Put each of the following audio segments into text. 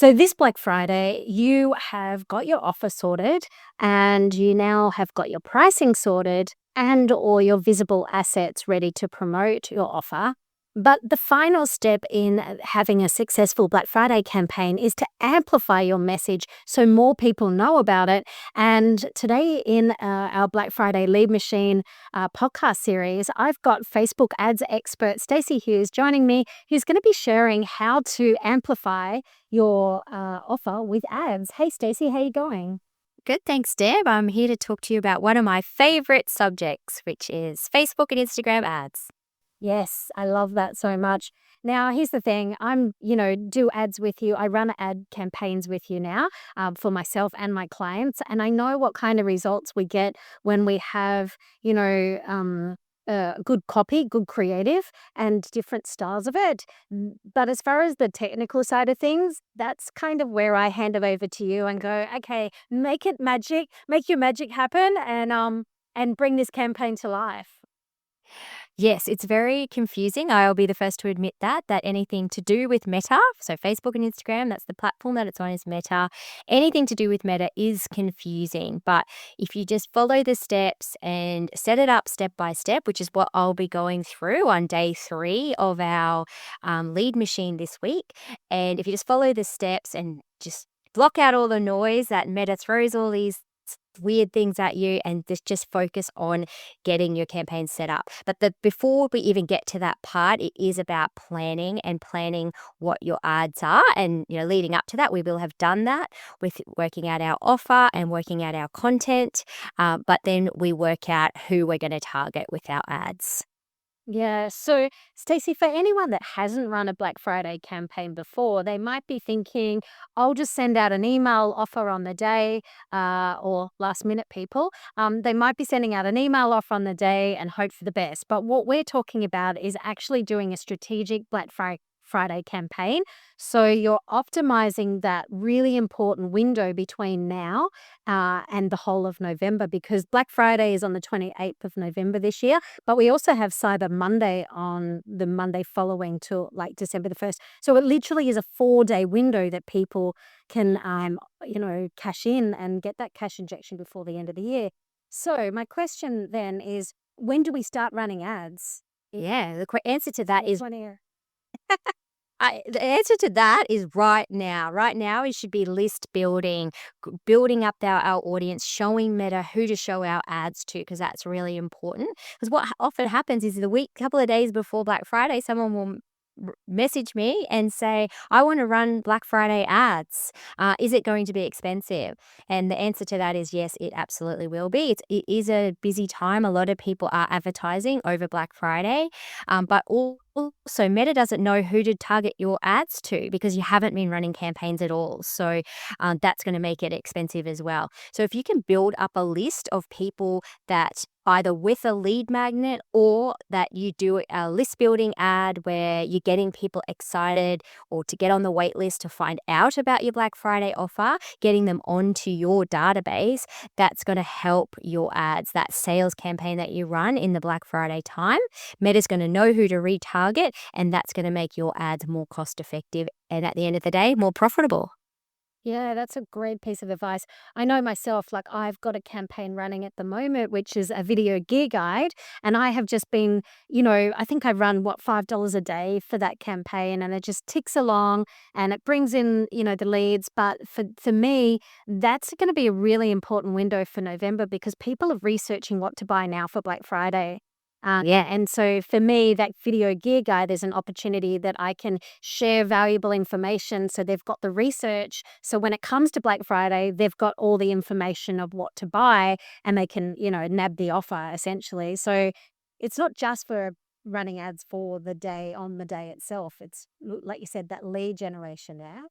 So this Black Friday, you have got your offer sorted and you now have got your pricing sorted and all your visible assets ready to promote your offer. But the final step in having a successful Black Friday campaign is to amplify your message so more people know about it. And today in our Black Friday Lead Machine podcast series, I've got Facebook ads expert Stacey Hughes joining me, who's going to be sharing how to amplify your offer with ads. Hey, Stacey, how you going? Good, thanks, Deb. I'm here to talk to you about one of my favorite subjects, which is Facebook and Instagram ads. Yes, I love that so much. Now, here's the thing. Do ads with you. I run ad campaigns with you now for myself and my clients. And I know what kind of results we get when we have, good copy, good creative, and different styles of it. But as far as the technical side of things, that's kind of where I hand it over to you and go, okay, make it magic, make your magic happen, and bring this campaign to life. Yes, it's very confusing. I'll be the first to admit that anything to do with Meta, so Facebook and Instagram, that's the platform that it's on is Meta. Anything to do with Meta is confusing, but if you just follow the steps and set it up step by step, which is what I'll be going through on day 3 of our lead machine this week, and if you just follow the steps and just block out all the noise that Meta throws all these weird things at you and just focus on getting your campaign set up. But before we even get to that part, it is about planning what your ads are. And, leading up to that, we will have done that with working out our offer and working out our content. But then we work out who we're going to target with our ads. Yeah. So, Stacey, for anyone that hasn't run a Black Friday campaign before, they might be thinking, I'll just send out an email offer on the day, or last minute people. They might be sending out an email offer on the day and hope for the best. But what we're talking about is actually doing a strategic Friday campaign. So you're optimizing that really important window between now and the whole of November, because Black Friday is on the 28th of November this year. But we also have Cyber Monday on the Monday following to like December the 1st. So it literally is a 4-day window that people can, cash in and get that cash injection before the end of the year. So my question then is, when do we start running ads? Yeah, the answer to that is 2020. the answer to that is right now. Right now, it should be list building, building up our audience, showing Meta who to show our ads to, because that's really important. Because what often happens is couple of days before Black Friday, someone will message me and say, I want to run Black Friday ads. Is it going to be expensive? And the answer to that is yes, it absolutely will be. It is a busy time. A lot of people are advertising over Black Friday, but also Meta doesn't know who to target your ads to because you haven't been running campaigns at all. So that's going to make it expensive as well. So if you can build up a list of people that either with a lead magnet or that you do a list building ad where you're getting people excited or to get on the wait list to find out about your Black Friday offer, getting them onto your database, that's going to help your ads, that sales campaign that you run in the Black Friday time. Meta's going to know who to retarget, and that's going to make your ads more cost effective and at the end of the day, more profitable. Yeah, that's a great piece of advice. I know myself, like I've got a campaign running at the moment, which is a video gear guide. And I have just been, I think I run $5 a day for that campaign, and it just ticks along and it brings in, the leads. But for me, that's going to be a really important window for November because people are researching what to buy now for Black Friday. Yeah, and so for me, that video gear guide is an opportunity that I can share valuable information. So they've got the research. So when it comes to Black Friday, they've got all the information of what to buy and they can, nab the offer essentially. So it's not just for running ads for the day on the day itself. It's like you said, that lead generation now.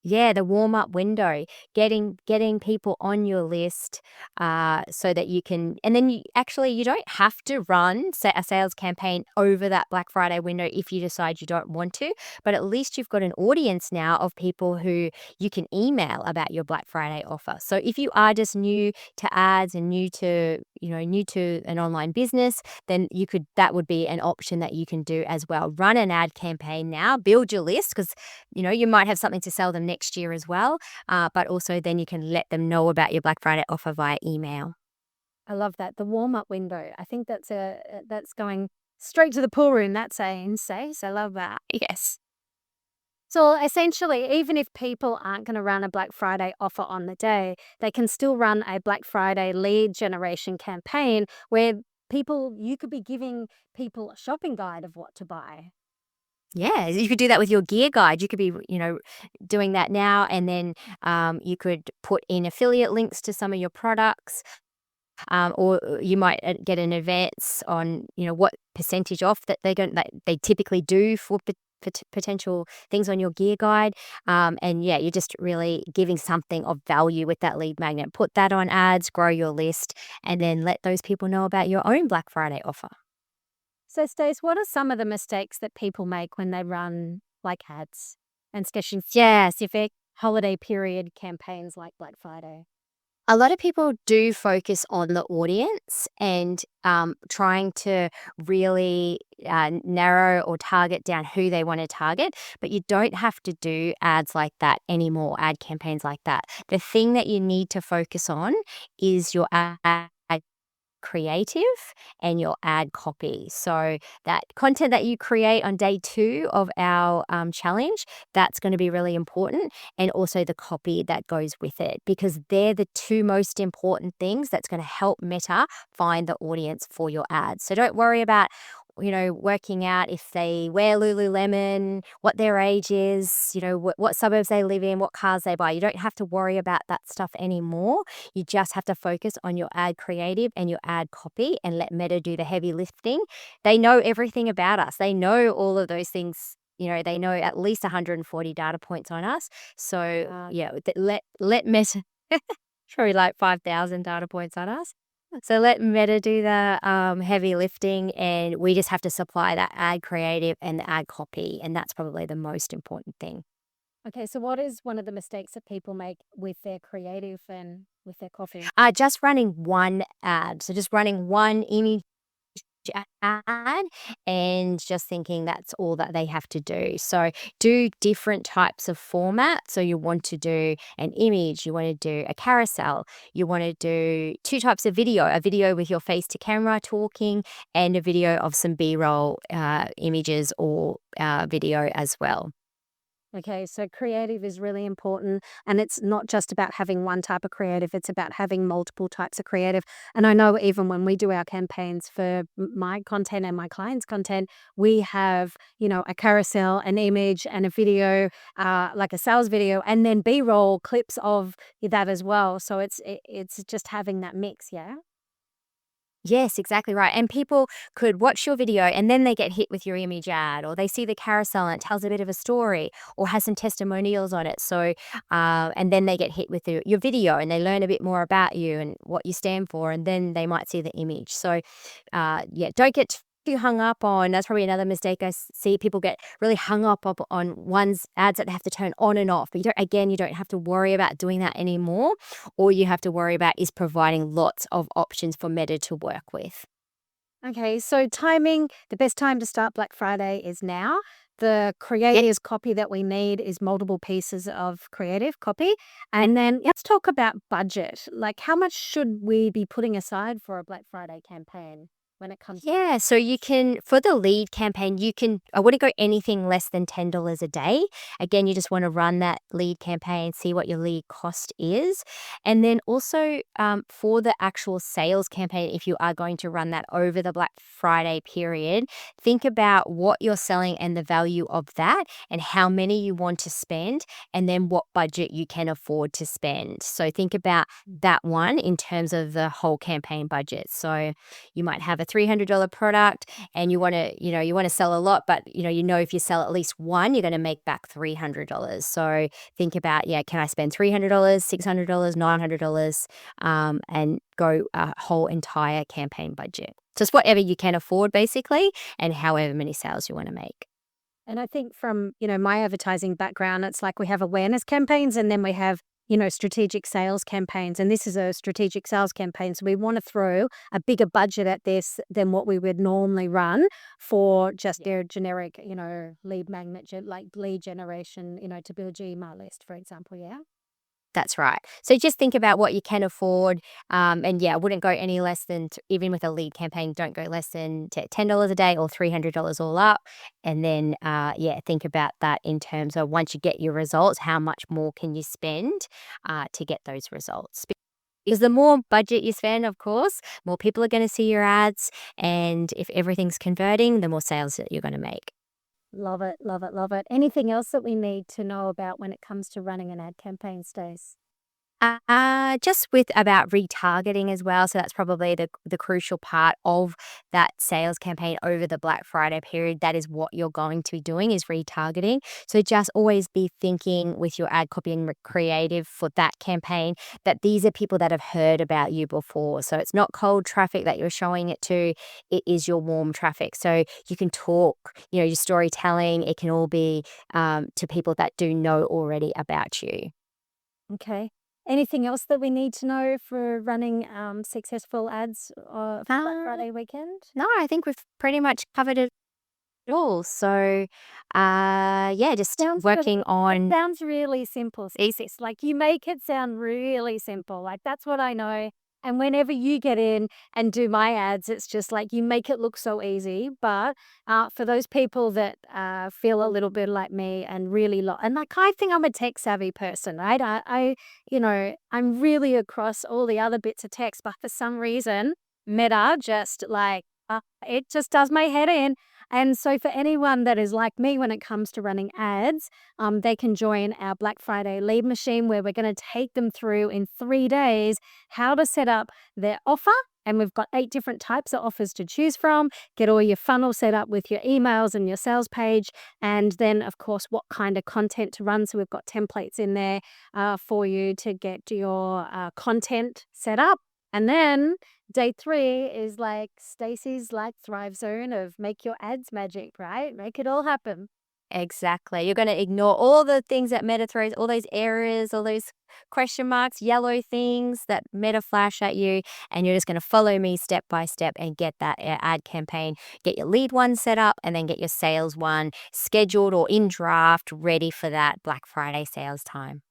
Yeah, the warm-up window, getting people on your list, so that you can and then you don't have to run a sales campaign over that Black Friday window if you decide you don't want to, but at least you've got an audience now of people who you can email about your Black Friday offer. So if you are just new to ads and new to an online business, then that would be an option that you can do as well. Run an ad campaign now, build your list because you might have something to sell them next next year as well. But also then you can let them know about your Black Friday offer via email. I love that. The warm-up window. I think that's going straight to the pool room, that saying says. I love that. Yes. So essentially, even if people aren't going to run a Black Friday offer on the day, they can still run a Black Friday lead generation campaign where you could be giving people a shopping guide of what to buy. Yeah, you could do that with your gear guide. You could be, doing that now, and then you could put in affiliate links to some of your products, or you might get an advance on, what percentage off that they typically do for potential things on your gear guide. And yeah, you're just really giving something of value with that lead magnet. Put that on ads, grow your list, and then let those people know about your own Black Friday offer. So, Stace, what are some of the mistakes that people make when they run like ads and especially specific holiday period campaigns like Black Friday? A lot of people do focus on the audience and trying to really narrow or target down who they want to target, but you don't have to do ads like that anymore, ad campaigns like that. The thing that you need to focus on is your ad creative and your ad copy. So that content that you create on day 2 of our challenge, that's going to be really important, and also the copy that goes with it, because they're the 2 most important things that's going to help Meta find the audience for your ads. So don't worry about working out if they wear Lululemon, what their age is, what suburbs they live in, what cars they buy. You don't have to worry about that stuff anymore. You just have to focus on your ad creative and your ad copy and let Meta do the heavy lifting. They know everything about us. They know all of those things. They know at least 140 data points on us. So yeah, let Meta probably like 5,000 data points on us. So let Meta do the heavy lifting, and we just have to supply that ad creative and the ad copy, and that's probably the most important thing. Okay, so what is one of the mistakes that people make with their creative and with their copy? Just running one ad, so just running one image ad and just thinking that's all that they have to do. So do different types of format. So you want to do an image, you want to do a carousel, you want to do 2 types of video, a video with your face to camera talking, and a video of some B-roll images or video as well. Okay, so creative is really important. And it's not just about having one type of creative, it's about having multiple types of creative. And I know even when we do our campaigns for my content and my clients' content, we have, a carousel, an image, and a video, like a sales video, and then B roll clips of that as well. So it's just having that mix, yeah? Yes, exactly right. And people could watch your video and then they get hit with your image ad, or they see the carousel and it tells a bit of a story or has some testimonials on it. So, and then they get hit with your video and they learn a bit more about you and what you stand for, and then they might see the image. So, yeah, don't get too hung up on. That's probably another mistake I see. People get really hung up on one's ads that they have to turn on and off. But you don't have to worry about doing that anymore. All you have to worry about is providing lots of options for Meta to work with. Okay, so timing, the best time to start Black Friday is now. The Yep. creators copy that we need is multiple pieces of creative copy. And then let's talk about budget. Like, how much should we be putting aside for a Black Friday campaign when it comes? Yeah, so you can, for the lead campaign, I wouldn't go anything less than $10 a day. Again, you just want to run that lead campaign, see what your lead cost is. And then also for the actual sales campaign, if you are going to run that over the Black Friday period, think about what you're selling and the value of that and how many you want to spend, and then what budget you can afford to spend. So think about that one in terms of the whole campaign budget. So you might have a $300 product and you want to sell a lot, but if you sell at least one, you're going to make back $300. So think about, yeah, can I spend $300, $600, $900, and go a whole entire campaign budget. Just whatever you can afford basically, and however many sales you want to make. And I think from, my advertising background, it's like we have awareness campaigns and then we have strategic sales campaigns, and this is a strategic sales campaign, so we wanna throw a bigger budget at this than what we would normally run for just their generic, lead magnet like lead generation, to build your email list, for example, yeah? That's right. So just think about what you can afford, and yeah, I wouldn't go any less than even with a lead campaign, don't go less than $10 a day or $300 all up, and then yeah, think about that in terms of once you get your results, how much more can you spend to get those results? Because the more budget you spend, of course, more people are going to see your ads, and if everything's converting, the more sales that you're going to make. Love it, love it, love it. Anything else that we need to know about when it comes to running an ad campaign, Stace? Just with about retargeting as well. So that's probably the crucial part of that sales campaign over the Black Friday period. That is what you're going to be doing is retargeting. So just always be thinking with your ad copy and creative for that campaign that these are people that have heard about you before. So it's not cold traffic that you're showing it to. It is your warm traffic. So you can talk, your storytelling. It can all be to people that do know already about you. Okay. Anything else that we need to know for running successful ads for Black Uh, Friday weekend? No, I think we've pretty much covered it all. So, yeah, just Sounds good. working It on sounds really simple, these. sis. Like, you make it sound really simple. Like, that's what I know. And whenever you get in and do my ads, it's just like you make it look so easy. But for those people that feel a little bit like me and really and like, I think I'm a tech savvy person, right? I'm really across all the other bits of text, but for some reason, Meta just like it just does my head in. And so for anyone that is like me when it comes to running ads, they can join our Black Friday lead machine where we're going to take them through in 3 days how to set up their offer. And we've got 8 different types of offers to choose from. Get all your funnel set up with your emails and your sales page. And then, of course, what kind of content to run. So we've got templates in there for you to get your content set up. And then day 3 is like Stacey's like thrive zone of make your ads magic, right? Make it all happen. Exactly. You're going to ignore all the things that Meta throws, all those errors, all those question marks, yellow things that Meta flash at you. And you're just going to follow me step by step and get that ad campaign, get your lead one set up, and then get your sales one scheduled or in draft ready for that Black Friday sales time.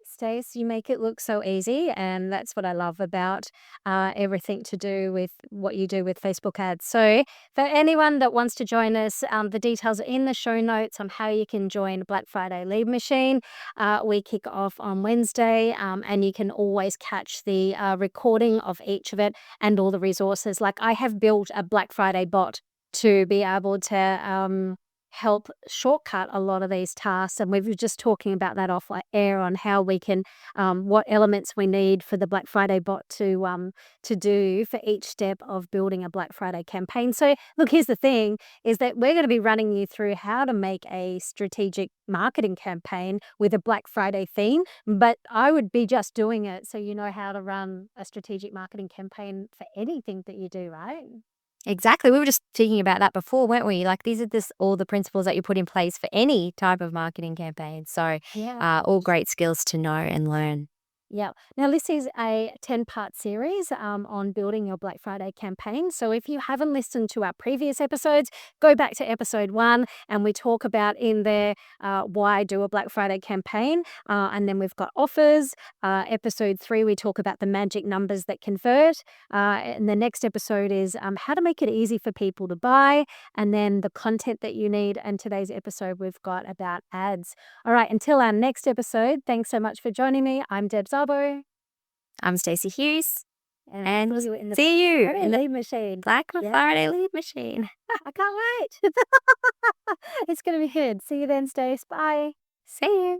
Stace, you make it look so easy, and that's what I love about everything to do with what you do with Facebook ads. So, for anyone that wants to join us, the details are in the show notes on how you can join Black Friday Lead Machine. We kick off on Wednesday, and you can always catch the recording of each of it and all the resources. Like, I have built a Black Friday bot to be able to help shortcut a lot of these tasks. And we were just talking about that off air on how we can, what elements we need for the Black Friday bot to do for each step of building a Black Friday campaign. So, look, here's the thing: is that we're going to be running you through how to make a strategic marketing campaign with a Black Friday theme. But I would be just doing it so you know how to run a strategic marketing campaign for anything that you do, right? Exactly. We were just thinking about that before, weren't we? Like these are just all the principles that you put in place for any type of marketing campaign. So, Yeah. all great skills to know and learn. Yeah. Now, this is a 10-part series on building your Black Friday campaign. So, if you haven't listened to our previous episodes, go back to episode 1 and we talk about in there why do a Black Friday campaign. And then we've got offers. Episode 3, we talk about the magic numbers that convert. And the next episode is how to make it easy for people to buy. And then the content that you need. And today's episode, we've got about ads. All right. Until our next episode, thanks so much for joining me. I'm Deb Zabo. I'm Stacey Hughes, And and I'll see you in the see you Friday in the lead machine. Black Yeah, Friday lead machine. I can't wait. It's going to be good. See you then, Stace. Bye. See you.